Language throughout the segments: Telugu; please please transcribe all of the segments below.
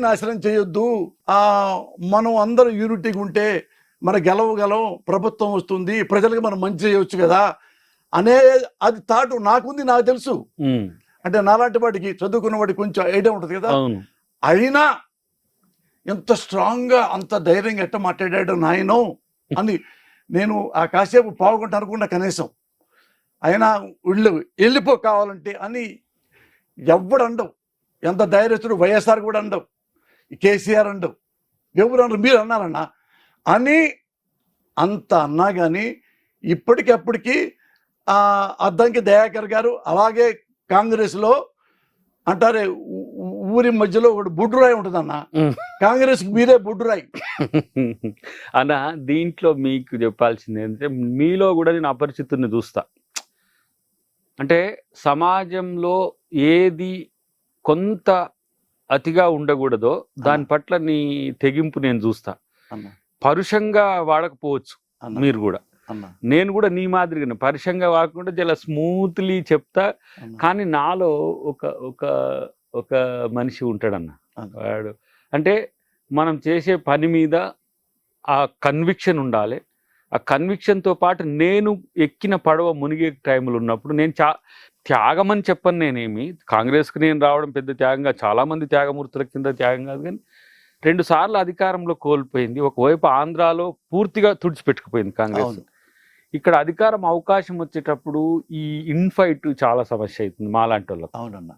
నాశనం చేయొద్దు, మనం అందరూ యూనిటీగా ఉంటే మన గెలవగలం, ప్రభుత్వం వస్తుంది, ప్రజలకు మనం మంచి చేయవచ్చు కదా అనే అది థాట్ నాకుంది, నాకు తెలుసు. అంటే నాలాంటి వాడికి, చదువుకున్న వాడికి కొంచెం ఐడియా ఉంటుంది కదా. అయినా ఎంత స్ట్రాంగ్గా అంత ధైర్యంగా ఎట్ట మాట్లాడాడు నాయనో అని నేను ఆ కాసేపు పావుగంట అనుకున్నా కనీసం. అయినా వెళ్ళిపో కావాలంటే అని ఎవడండవు. ఎంత ధైర్యస్తుడు వైఎస్ఆర్ కూడా అండవు, కేసీఆర్ అండవు, ఎవరు అన్నారు, మీరు అన్నారన్నా అని అంత అన్నా కానీ ఇప్పటికప్పటికి అద్దంకి దయాకర్ గారు అలాగే కాంగ్రెస్లో అంటారే ఊరి మధ్యలో ఒకటి బుడ్డురాయి ఉంటుందన్న, కాంగ్రెస్కి మీరే బుడ్డురాయి అన్న. దీంట్లో మీకు చెప్పాల్సింది ఏంటంటే మీలో కూడా నేను అపరిచితుడిని చూస్తా. అంటే సమాజంలో ఏది కొంత అతిగా ఉండకూడదో దాని పట్ల నీ తెగింపు నేను చూస్తా. పరుషంగా వాడకపోవచ్చు మీరు కూడా, నేను కూడా నీ మాదిరిగా పరుషంగా వాడకుండా చాలా స్మూత్లీ చెప్తా. కానీ నాలో ఒక ఒక ఒక మనిషి ఉంటాడన్న, వాడు అంటే మనం చేసే పని మీద ఆ కన్విక్షన్ ఉండాలి. ఆ కన్విక్షన్తో పాటు నేను ఎక్కిన పడవ మునిగే టైంలో ఉన్నప్పుడు నేను త్యాగం అని చెప్పను. నేనేమి కాంగ్రెస్కి నేను రావడం పెద్ద త్యాగంగా, చాలామంది త్యాగమూర్తుల కింద త్యాగం కాదు, కానీ 2 సార్లు అధికారంలో కోల్పోయింది. ఒకవైపు ఆంధ్రాలో పూర్తిగా తుడిచిపెట్టుకుపోయింది కాంగ్రెస్. ఇక్కడ అధికారం అవకాశం వచ్చేటప్పుడు ఈ ఇన్ఫైట్ చాలా సమస్య అవుతుంది మాలాంటి వాళ్ళకి. అవునన్నా,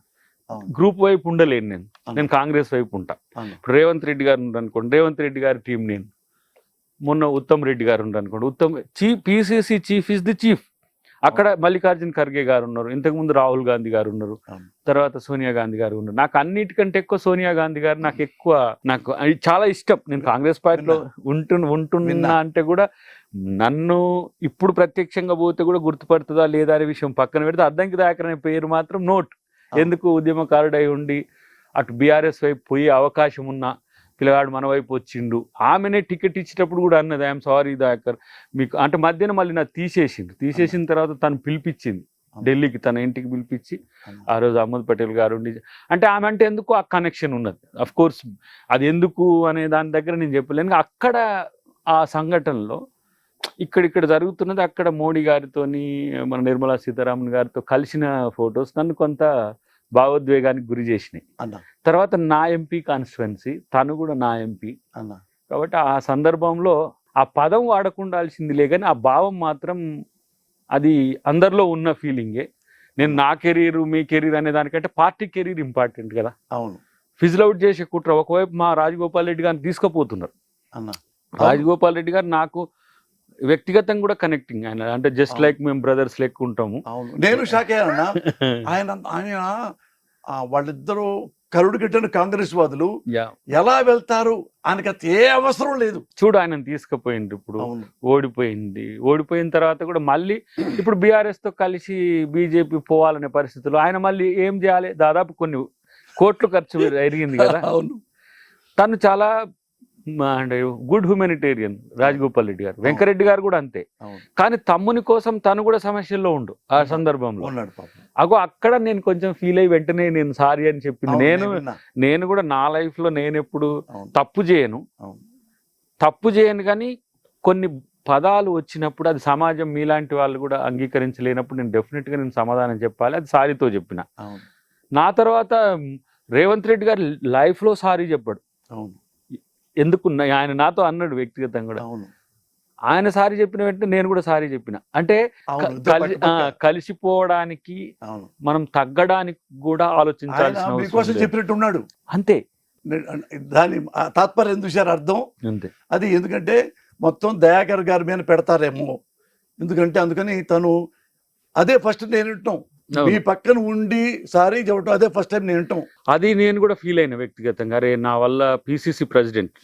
గ్రూప్ వైపు ఉండలేను నేను కాంగ్రెస్ వైపు ఉంటా. ఇప్పుడు రేవంత్ రెడ్డి గారు ఉన్నారనుకోండి, రేవంత్ రెడ్డి గారి టీం నేను. మొన్న ఉత్తమ్ రెడ్డి గారు ఉన్నారనుకోండి, PCC chief is the chief. అక్కడ మల్లికార్జున ఖర్గే గారు ఉన్నారు, ఇంతకుముందు రాహుల్ గాంధీ గారు ఉన్నారు, తర్వాత సోనియా గాంధీ గారు ఉన్నారు. నాకు అన్నిటికంటే ఎక్కువ సోనియా గాంధీ గారు నాకు చాలా ఇష్టం. నేను కాంగ్రెస్ పార్టీలో ఉంటున్నా అంటే కూడా నన్ను ఇప్పుడు ప్రత్యక్షంగా పోతే కూడా గుర్తుపడుతుందా లేదా అనే విషయం పక్కన పెడితే అద్దంకి దయాకర్ అనే పేరు మాత్రం నోట్. ఎందుకు ఉద్యమకారుడై ఉండి అటు బీఆర్ఎస్ వైపు పోయే అవకాశం ఉన్న పిల్లగాడు మన వైపు వచ్చిండు. ఆమెనే టికెట్ ఇచ్చేటప్పుడు కూడా అన్నది, ఐఎమ్ సారీ దయాకర్ మీకు అంటే మధ్యన మళ్ళీ నాకు తీసేసిన తర్వాత తను పిలిపించింది ఢిల్లీకి, తన ఇంటికి పిలిపించి ఆ రోజు అహ్మద్ పటేల్ గారు ఉండి అంటే ఆమె అంటే ఎందుకు ఆ కనెక్షన్ ఉన్నది. అఫ్ కోర్స్ అది ఎందుకు అనే దాని దగ్గర నేను చెప్పలేను. అక్కడ ఆ సంఘటనలో ఇక్కడ జరుగుతున్నది, అక్కడ మోడీ గారితోని మన నిర్మలా సీతారామన్ గారితో కలిసిన ఫొటోస్ నన్ను కొంత భావోద్వేగానికి గురి చేసినాయి. తర్వాత నా ఎంపీ కాన్స్టిట్యుయెన్సీ, తను కూడా నా ఎంపీ కాబట్టి ఆ సందర్భంలో ఆ పదం వాడకుండాల్సిందిలే కానీ ఆ భావం మాత్రం అది అందరిలో ఉన్న ఫీలింగే. నేను నా కెరీర్ మీ కెరీర్ అనే దానికంటే పార్టీ కెరీర్ ఇంపార్టెంట్ కదా. అవును, ఫిజిల్ అవుట్ చేసే కుట్ర ఒకవైపు మా రాజగోపాల్ రెడ్డి గారిని తీసుకుపోతున్నారు. రాజగోపాల్ రెడ్డి గారు నాకు వ్యక్తిగతంగా కూడా కనెక్టింగ్, ఆయన అంటే జస్ట్ లైక్ మేము బ్రదర్స్ లెక్క ఉంటాము. నేను షాక్ అయ్యానన్నా. ఆయన వాళ్ళిద్దరూ కరుడు కట్టిన కాంగ్రెస్ వాదులు ఎలా వెళ్తారు, ఆయనకి ఏ అవసరం లేదు. చూడు ఆయన తీసుకుపోయింది, ఇప్పుడు ఓడిపోయిన తర్వాత కూడా మళ్ళీ ఇప్పుడు బీఆర్ఎస్ తో కలిసి బీజేపీ పోవాలనే పరిస్థితుల్లో ఆయన మళ్ళీ ఏం చేయాలి, దాదాపు కొన్ని కోట్లు ఖర్చు జరిగింది కదా. తను చాలా అంటే గుడ్ హ్యూమానిటేరియన్ రాజగోపాల్ రెడ్డి గారు. వెంకరెడ్డి గారు కూడా అంతే. కానీ తమ్ముని కోసం తను కూడా సమస్యల్లో ఉండు ఆ సందర్భంలో. అక్కడ నేను కొంచెం ఫీల్ అయ్యి వెంటనే నేను సారీ అని చెప్పింది. నేను కూడా నా లైఫ్ లో నేను ఎప్పుడు తప్పు చేయను కానీ కొన్ని పదాలు వచ్చినప్పుడు అది సమాజం మీలాంటి వాళ్ళు కూడా అంగీకరించలేనప్పుడు నేను డెఫినెట్ గా నేను సమాధానం చెప్పాలి. అది సారీతో చెప్పిన. నా తర్వాత రేవంత్ రెడ్డి గారు లైఫ్ లో సారీ చెప్పాడు. ఎందుకు ఆయన నాతో అన్నాడు వ్యక్తిగతంగా కూడా. ఆయన సారీ చెప్పిన వెంటనే నేను కూడా సారీ చెప్పిన. అంటే కలిసిపోవడానికి మనం తగ్గడానికి కూడా ఆలోచించాల్సిన అవసరం చెప్పినట్టున్నాడు అంతే. దాని తాత్పర్యం చూసారు అర్థం అంతే. అది ఎందుకంటే మొత్తం దయాకర్ గారి మీద పెడతారేమో, ఎందుకంటే అందుకని తను అదే ఫస్ట్ నేను వింటాం, మీ పక్కన ఉండి సారీ చెప్పడం అదే ఫస్ట్ టైం నేను వింటాం. అది నేను కూడా ఫీల్ అయిన వ్యక్తిగతంగా. అరే నా వల్ల PCC president,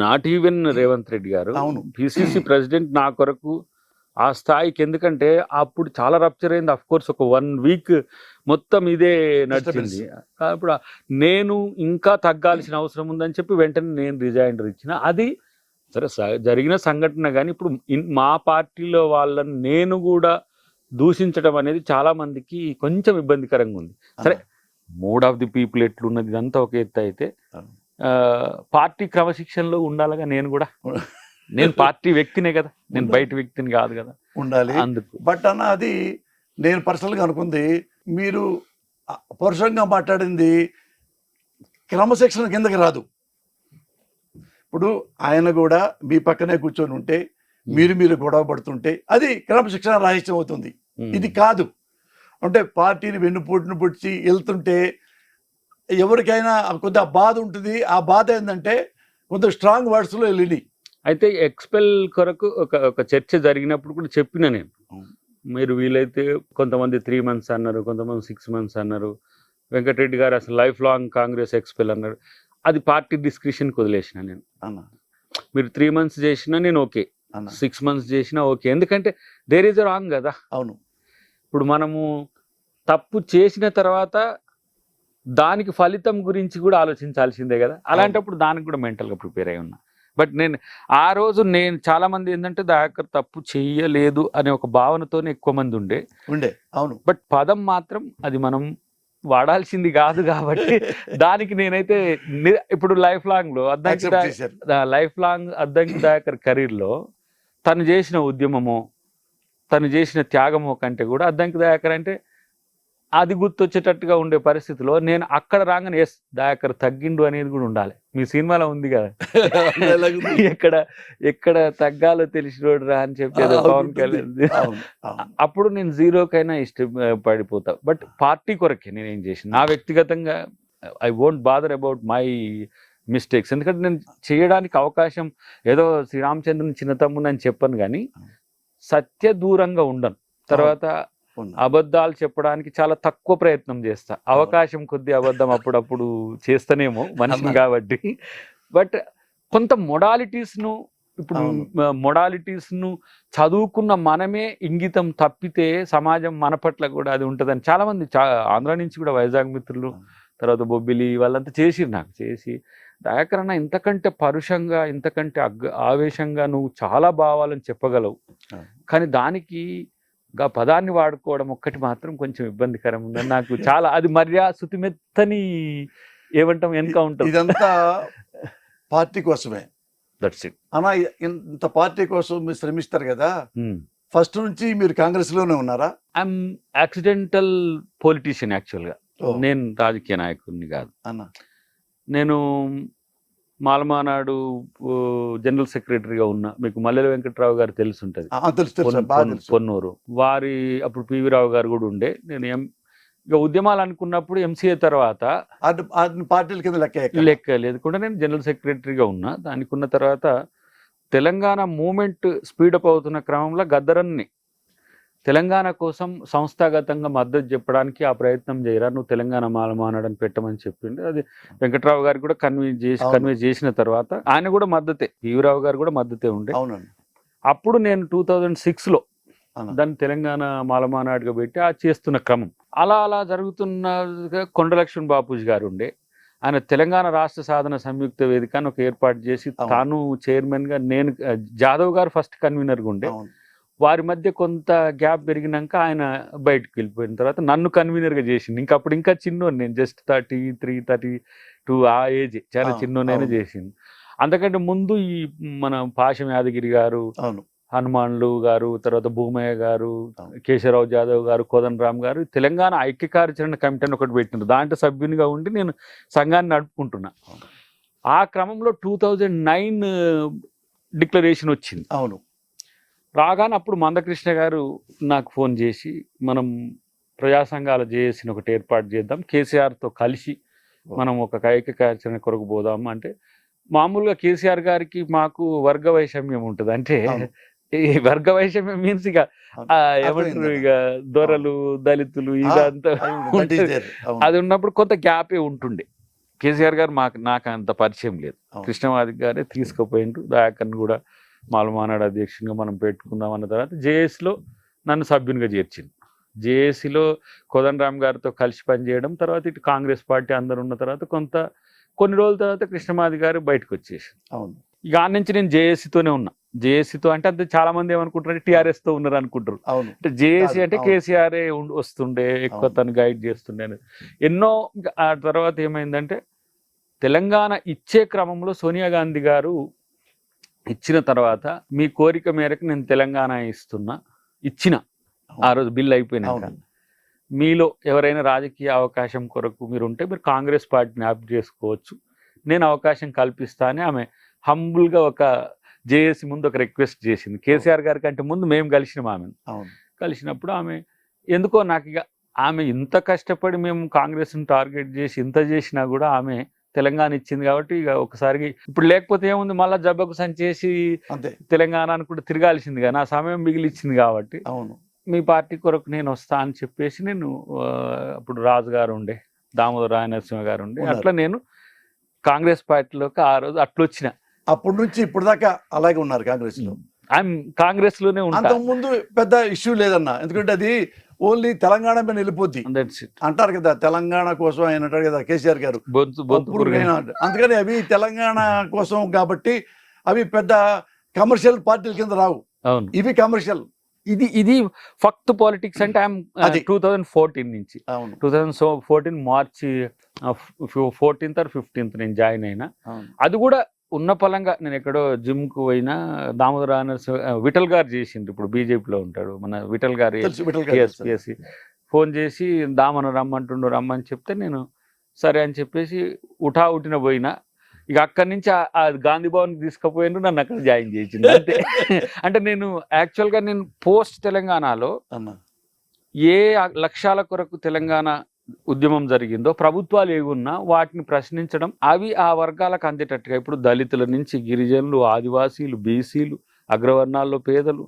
not even Revanth Reddy గారు, పిసిసి ప్రెసిడెంట్ నా కొరకు ఆ స్థాయికి, ఎందుకంటే అప్పుడు చాలా రప్చర్ అయింది. అఫ్ కోర్స్ ఒక 1 వీక్ మొత్తం ఇదే నడిచింది. ఇప్పుడు నేను ఇంకా తగ్గాల్సిన అవసరం ఉందని చెప్పి వెంటనే నేను రిజైండర్ ఇచ్చిన. అది సరే జరిగిన సంఘటన. కానీ ఇప్పుడు మా పార్టీలో వాళ్ళని నేను కూడా దూషించడం అనేది చాలా మందికి కొంచెం ఇబ్బందికరంగా ఉంది. సరే మూడ్ ఆఫ్ ది పీపుల్ ఎట్లున్నది ఇదంతా ఒక ఎత్తు అయితే, పార్టీ క్రమశిక్షణలో ఉండాలిగా నేను కూడా. నేను పార్టీ వ్యక్తినే కదా, నేను బయట వ్యక్తిని కాదు కదా. ఉండాలి. అందుకు బట్ అన్న అది నేను పర్సనల్గా అనుకుంది, మీరు పరుషంగా మాట్లాడింది క్రమశిక్షణ కిందకి రాదు. ఇప్పుడు ఆయన కూడా మీ పక్కనే కూర్చొని ఉంటే మీరు గొడవ పడుతుంటే అది క్రమశిక్షణ రాహిత్యం అవుతుంది. ఇది కాదు. అంటే పార్టీని వెన్నుపోటును పొడిచి వెళ్తుంటే ఎవరికైనా కొద్దిగా బాధ ఉంటుంది. ఆ బాధ ఏంటంటే కొంత స్ట్రాంగ్ వర్డ్స్లో వెళ్ళి. అయితే ఎక్స్పెల్ కొరకు ఒక చర్చ జరిగినప్పుడు కూడా చెప్పిన నేను, మీరు వీలైతే కొంతమంది 3 months అన్నారు, కొంతమంది 6 months అన్నారు. వెంకటరెడ్డి గారు అసలు లైఫ్ లాంగ్ కాంగ్రెస్ ఎక్స్పెల్ అన్నారు. అది పార్టీ డిస్క్రిప్షన్కి వదిలేసిన నేను. మీరు 3 months చేసినా నేను ఓకే, 6 months చేసినా ఓకే. ఎందుకంటే దేర్ ఈజ్ రాంగ్ కదా. అవును. ఇప్పుడు మనము తప్పు చేసిన తర్వాత దానికి ఫలితం గురించి కూడా ఆలోచించాల్సిందే కదా. అలాంటప్పుడు దానికి కూడా మెంటల్గా ప్రిపేర్ అయి ఉన్నా. బట్ నేను ఆ రోజు చాలా మంది ఏంటంటే దయాకర్ తప్పు చెయ్యలేదు అనే ఒక భావనతోనే ఎక్కువ మంది ఉండే. అవును. బట్ పదం మాత్రం అది మనం వాడాల్సింది కాదు కాబట్టి దానికి నేనైతే ఇప్పుడు లైఫ్ లాంగ్ లో అద్దంకి దయాకర్ కెరీర్ లో తను చేసిన ఉద్యమమో తను చేసిన త్యాగమో కంటే కూడా అద్దంకి దయాకర్ అంటే అది గుర్తొచ్చేటట్టుగా ఉండే పరిస్థితిలో నేను అక్కడ రాగానే ఎస్ దయాకర్ తగ్గిండు అనేది కూడా ఉండాలి. మీ సినిమాలో ఉంది కదా, ఎక్కడ తగ్గాలో తెలిసినోడు రా అని చెప్పేది పవన్ కళ్యాణ్. అప్పుడు నేను 0కైనా ఇష్టపడిపోతా. బట్ పార్టీ కొరకే నేనేం చేసిన, నా వ్యక్తిగతంగా I won't bother about my mistakes. ఎందుకంటే నేను చేయడానికి అవకాశం, ఏదో శ్రీరామచంద్రుని చిన్న తమ్ముని అని చెప్పను కానీ సత్య దూరంగా ఉండను. తర్వాత అబద్ధాలు చెప్పడానికి చాలా తక్కువ ప్రయత్నం చేస్తా. అవకాశం కొద్ది అబద్ధం అప్పుడప్పుడు చేస్తానేమో మనిషిని కాబట్టి. బట్ కొంత మొడాలిటీస్ను, ఇప్పుడు మొడాలిటీస్ను చదువుకున్న మనమే ఇంగితం తప్పితే సమాజం మన పట్ల కూడా అది ఉంటుందని చాలా మంది ఆంధ్ర నుంచి కూడా వైజాగ్ మిత్రులు, తర్వాత బొబ్బిలి వాళ్ళంతా చేసిరు నాకు. చేసి దయాకర్ అన్న ఇంతకంటే పరుషంగా, ఇంతకంటే ఆవేశంగా నువ్వు చాలా భావాలని చెప్పగలవు, కానీ దానికి పదాన్ని వాడుకోవడం ఒక్కటి మాత్రం కొంచెం ఇబ్బందికరం ఉందని నాకు చాలా. అది శుతిమెత్తని ఏమంటాం వెనుక ఉంటుంది. ఇదంతా పార్టీ కోసమే. దట్స్ ఇట్ అన్నా. ఇంత పార్టీ కోసం మీరు శ్రమిస్తారు కదా, ఫస్ట్ నుంచి మీరు కాంగ్రెస్ లోనే ఉన్నారా? ఐఎమ్ యాక్సిడెంటల్ పొలిటీషియన్ యాక్చువల్గా. నేను రాజకీయ నాయకుడిని కాదు అన్న. నేను మాలమానాడు జనరల్ సెక్రటరీగా ఉన్నా. మీకు మల్లెల వెంకట్రావు గారు తెలిసి ఉంటుంది, పొన్నూరు వారి. అప్పుడు పివి రావు గారు కూడా ఉండే. నేను ఇక ఉద్యమాలు అనుకున్నప్పుడు ఎంసీఏ తర్వాత పార్టీల కింద లెక్క లేకుండా నేను జనరల్ సెక్రటరీగా ఉన్నా. దానికి ఉన్న తర్వాత తెలంగాణ మూమెంట్ స్పీడప్ అవుతున్న క్రమంలో గద్దరన్ని తెలంగాణ కోసం సంస్థాగతంగా మద్దతు చెప్పడానికి ఆ ప్రయత్నం చేయరా, నువ్వు తెలంగాణ మాలమానాడని పెట్టమని చెప్పిండు. అది వెంకట్రావు గారికి కూడా కన్వే చేసిన తర్వాత ఆయన కూడా మద్దతే, పివిరావు గారు కూడా మద్దతే ఉండే. అప్పుడు నేను 2006లో దాన్ని తెలంగాణ మాలమానాడుగా పెట్టి ఆ చేస్తున్న క్రమం అలా జరుగుతున్న కొండలక్ష్మణ్ బాపూజీ గారు ఉండే. ఆయన తెలంగాణ రాష్ట్ర సాధన సంయుక్త వేదికను ఒక ఏర్పాటు చేసి తాను చైర్మన్ గా, నేను జాదవ్ గారు ఫస్ట్ కన్వీనర్గా ఉండే. వారి మధ్య కొంత గ్యాప్ పెరిగినాక ఆయన బయటకు వెళ్ళిపోయిన తర్వాత నన్ను కన్వీనర్గా చేసింది. అప్పుడు ఇంకా చిన్నోని, నేను జస్ట్ 33, 32 ఆ ఏజ్, చాలా చిన్నోనైనా చేసింది. అంతకంటే ముందు ఈ మన పాశం యాదగిరి గారు, హనుమాన్లు గారు, తర్వాత భూమయ్య గారు, కేశవరావు జాదవ్ గారు, కోదండరామ్ గారు తెలంగాణ ఐక్య కార్యాచరణ కమిటీ అని ఒకటి పెట్టినారు. దాంట్లో సభ్యునిగా ఉండి నేను సంఘాన్ని నడుపుకుంటున్నా. ఆ క్రమంలో 2009 డిక్లరేషన్ వచ్చింది. అవును. రాగానే అప్పుడు మందకృష్ణ గారు నాకు ఫోన్ చేసి, మనం ప్రజా సంఘాల జేఏసీని ఒకటి ఏర్పాటు చేద్దాం, కేసీఆర్తో కలిసి మనం ఒక ఐక్య కార్యాచరణ కొరకు పోదాం అంటే, మామూలుగా కేసీఆర్ గారికి మాకు వర్గ వైషమ్యం ఉంటుంది. అంటే ఈ వర్గ వైషమ్యం మీన్స్ ఇక ఏమంటారు, ఇక దొరలు, దళితులు ఇదంతా అది ఉన్నప్పుడు కొంత గ్యాపే ఉంటుండే. కేసీఆర్ గారు నాకు అంత పరిచయం లేదు. కృష్ణమాదిక్ గారే తీసుకుపోయిండ్రు. దయాకర్ని కూడా మాలమానాడు అధ్యక్షునిగా మనం పెట్టుకుందాం అన్న తర్వాత జేఏసీలో నన్ను సభ్యునిగా చేర్చింది. జేఏసీలో కోదండరామ్ గారితో కలిసి పనిచేయడం, తర్వాత ఇటు కాంగ్రెస్ పార్టీ అందరు ఉన్న తర్వాత కొన్ని రోజుల తర్వాత కృష్ణమాది గారు బయటకు వచ్చేసి, ఇక ఆ నుంచి నేను జేఏసీతోనే ఉన్నా. జేఏసీతో అంటే అంతే చాలా మంది ఏమనుకుంటారు, టీఆర్ఎస్ తో ఉన్నారు అనుకుంటారు. అంటే జేఏసీ అంటే కేసీఆర్ వస్తుండే, ఎక్కువ తను గైడ్ చేస్తుండే. ఎన్నో. ఆ తర్వాత ఏమైందంటే తెలంగాణ ఇచ్చే క్రమంలో సోనియా గాంధీ గారు ఇచ్చిన తర్వాత మీ కోరిక మేరకు నేను తెలంగాణ ఇచ్చిన ఆ రోజు బిల్ అయిపోయినాక మీలో ఎవరైనా రాజకీయ అవకాశం కొరకు మీరు ఉంటే మీరు కాంగ్రెస్ పార్టీని ఆప్ చేసుకోవచ్చు, నేను అవకాశం కల్పిస్తా అని ఆమె హంబుల్గా ఒక జేఏసీ ముందు ఒక రిక్వెస్ట్ చేసింది. కేసీఆర్ గారి కంటే ముందు మేము కలిసినాం ఆమెను. కలిసినప్పుడు ఆమె ఎందుకో నాకు ఇక ఆమె ఇంత కష్టపడి మేము కాంగ్రెస్ని టార్గెట్ చేసి ఇంత చేసినా కూడా ఆమె తెలంగాణ ఇచ్చింది కాబట్టి ఇక ఒకసారి ఇప్పుడు లేకపోతే ఏముంది మళ్ళీ జబ్బకు సంచేసి తెలంగాణ అనుకుంటే తిరగాల్సింది కానీ ఆ సమయం మిగిలిచ్చింది కాబట్టి మీ పార్టీ కొరకు నేను వస్తా అని చెప్పేసి నేను అప్పుడు రాజు గారు ఉండే, దామోదర రాయనరసింహ గారు ఉండే, అట్లా నేను కాంగ్రెస్ పార్టీలోకి ఆ రోజు అట్లా వచ్చిన. అప్పటి నుంచి ఇప్పుడు దాకా అలాగే ఉన్నారు కాంగ్రెస్ లో. కాంగ్రెస్ లోనే అంతకు ముందు పెద్ద ఇష్యూ లేదన్న, ఎందుకంటే అది ఓన్లీ తెలంగాణ మీద వెళ్ళిపోద్ది అంటారు కదా, తెలంగాణ కోసం ఆయన అంటారు కదా కేసీఆర్ గారు, అందుకని అవి తెలంగాణ కోసం కాబట్టి అవి పెద్ద కమర్షియల్ పార్టీల కింద రావు, ఇవి కమర్షియల్. ఇది ఫక్త్ పాలిటిక్స్ అంటే 2014 నుంచి 2014 మార్చి 14th or 15th నేను జాయిన్ అయినా. అది కూడా ఉన్న పలంగా నేను ఎక్కడో జిమ్ కు పోయినా దామోదర విఠల్ గారు చేసిండ్రు, ఇప్పుడు బీజేపీలో ఉంటాడు మన విఠల్ గారు, ఫోన్ చేసి దామను రమ్మని చెప్తే నేను సరే అని చెప్పేసి ఉఠిన పోయినా. ఇక అక్కడి నుంచి ఆ గాంధీ భవన్కి తీసుకుపోయిన నన్ను అక్కడ జాయిన్ చేసింది అంతే. అంటే నేను యాక్చువల్గా నేను పోస్ట్ తెలంగాణలో ఏ లక్ష్యాల కొరకు తెలంగాణ ఉద్యమం జరిగిందో ప్రభుత్వాలు ఏగున్నా వాటిని ప్రశ్నించడం, అవి ఆ వర్గాలకు అందేటట్టుగా, ఇప్పుడు దళితుల నుంచి గిరిజనులు, ఆదివాసీలు, బీసీలు, అగ్రవర్ణాల్లో పేదలు,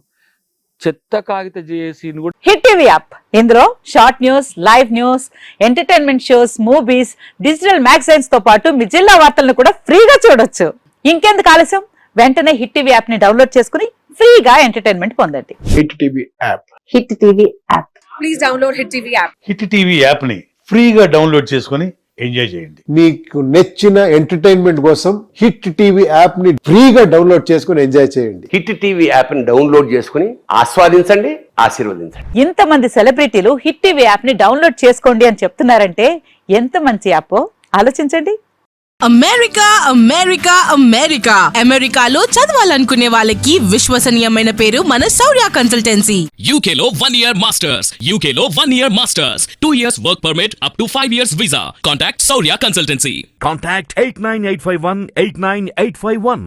చెత్త కాగిత జేఏసీని కూడా. హిట్ టీవీ యాప్, ఇందులో short news, live news, entertainment shows, movies, digital magazines తో పాటు మీ జిల్లా వార్తలను కూడా ఫ్రీగా చూడొచ్చు. ఇంకెందుకు ఆలస్యం, వెంటనే హిట్ టీవీ యాప్ ని డౌన్లోడ్ చేసుకుని ఫ్రీగా ఎంటర్టైన్మెంట్ పొందండి. Hit TV app, hit TV app, please download hit TV app. Hit TV app ని ఫ్రీగా డౌన్లోడ్ చేసుకుని ఎంజాయ్ చేయండి. మీకు నచ్చిన ఎంటర్టైన్మెంట్ కోసం హిట్ టీవీ యాప్ ని ఫ్రీగా డౌన్లోడ్ చేసుకుని ఎంజాయ్ చేయండి. హిట్ టీవీ యాప్ ని డౌన్లోడ్ చేసుకుని ఆస్వాదించండి, ఆశీర్వదించండి. ఇంతమంది సెలబ్రిటీలు హిట్ టీవీ యాప్ ని డౌన్లోడ్ చేసుకోండి అని చెప్తున్నారంటే ఎంత మంచి యాప్ ఆలోచించండి. అమెరికా అమెరికా అమెరికా అమెరికాలో చదవాలనుకునే వాళ్ళకి విశ్వసనీయమైన పేరు మన శౌర్య కన్సల్టెన్సీ. UK లో 1 year masters, UK లో 1 year masters, 2 years work permit up to 5 years visa. Contact Saurya Consultancy. Contact 89851 89851.